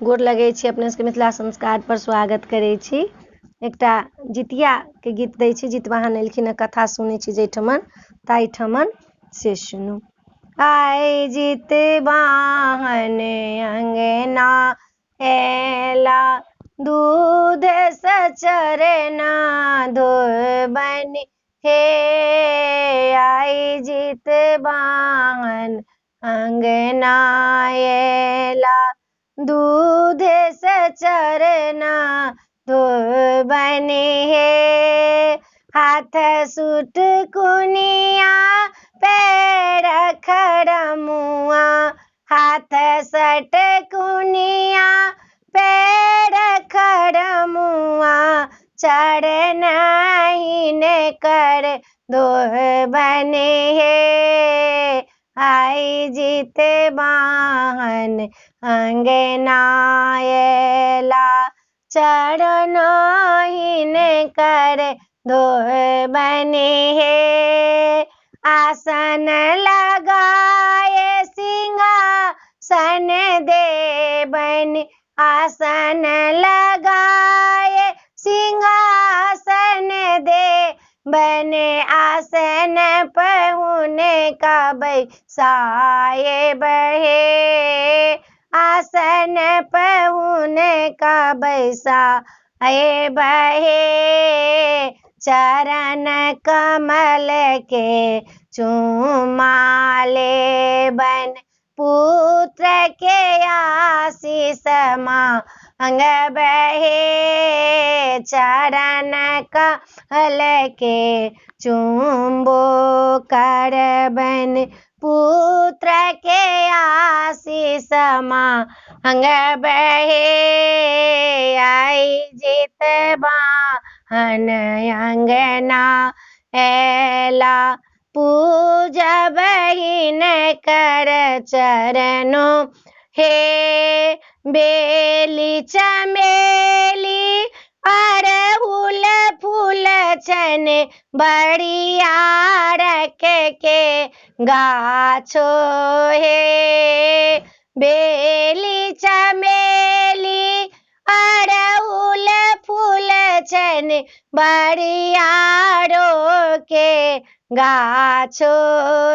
गोर लगै छी, अपने सबके मिथिला संस्कार पर स्वागत करै छी। एकटा जितिया के गीत दै छी, जितवाहन एलखिन हँ, कथा सुनै छी जैठमन ताइठमन से सुनू। आइ जितवाहन अंगना एला, दूध सचरना धोबन हे। आइ जितवाहन अंगना एला, दूध सचरना धोबन हे। हाथ सुट कुनिया पैर खड़मुआ, हाथ सट कुनिया पैर खड़मुआ, चरण ने कर धोबन हे। आइ जितवाहन अंगना एला, चरण ने कर धोबन हे। आसन लगाए सिंहासन देबन, आसन लगाए सिंहासन देबन, आसन पहुने का बैसाए बहे। आसन पहुने का बैसाए बहे। चरण कमल के चूमा लेबन, पुत्र के आशीष मांग बहे। चरण कमल के चुम्बो करबन, पुत्र के आशीष मांग बहे। आइ जितवाहन अंगना एला, पूजबहिन कर चरणों हे। बेली चमेली अड़हुल फूल छन, बढ़िया रख के गाछो हे। बेली चमेली अड़हुल फूल छन, बढ़िया रो के गाछो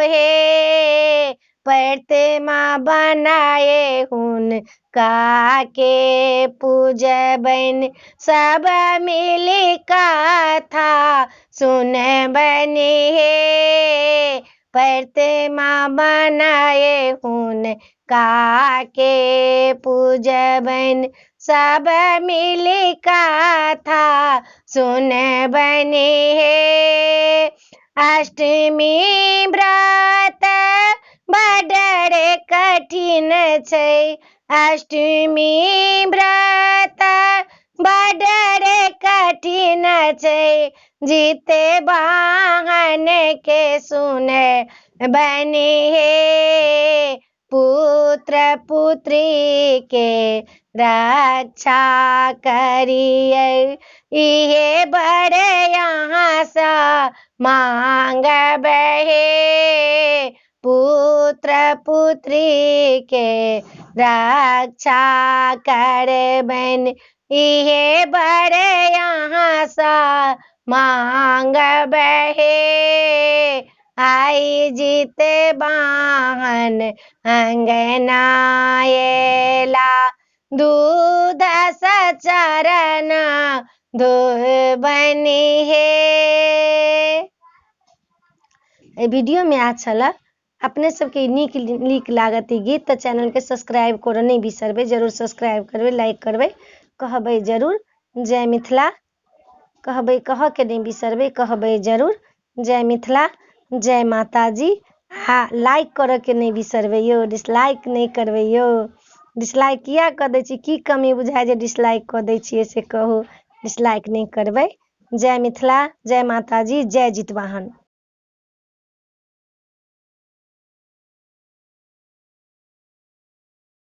हे। प्रतिमा बनाए हुन काके पूजबन, सब मिली कथा सुनबन हे। प्रतिमा बनाए हुन काके पूजबन, सब मिली कथा सुनबन हे। अष्टमी व्रत बड़ कठिन छै, अष्टमी व्रत बड़ कठिन छै। जितवाहन के सुने बने हे, पुत्र पुत्री के रक्षा करिए, इहे बड़ यहाँ सा मांग बहे। पुत्र पुत्री के रक्षा करबन, इहे बड़ यहाँ सा मांग बहे। आइ जितवाहन अंगना एला, दूध सचरना धोबन हे। वीडियो में अच्छा लग अपने सबके नीक लागत गीत तो चैनल के सब्सक्राइब करो नहीं बिसरबे, जरूर सब्सक्राइब करबे, लाइक करबे, कहबे जरूर जय मिथिला, कहबे कह के नहीं बिसरबे, कहबे जरूर जय मिथिला, जय माताजी। हाँ, लाइक करे के नहीं बिसरबे यो, डिसलाइक नहीं करबे यो। डिसलाइक किया कर दै छी, की कमी बुझाय जे डिसलाइक कर दै छियै से कहू, डिसलाइक नहीं करबे। जय मिथिला, जय माताजी, जय जितवाहन।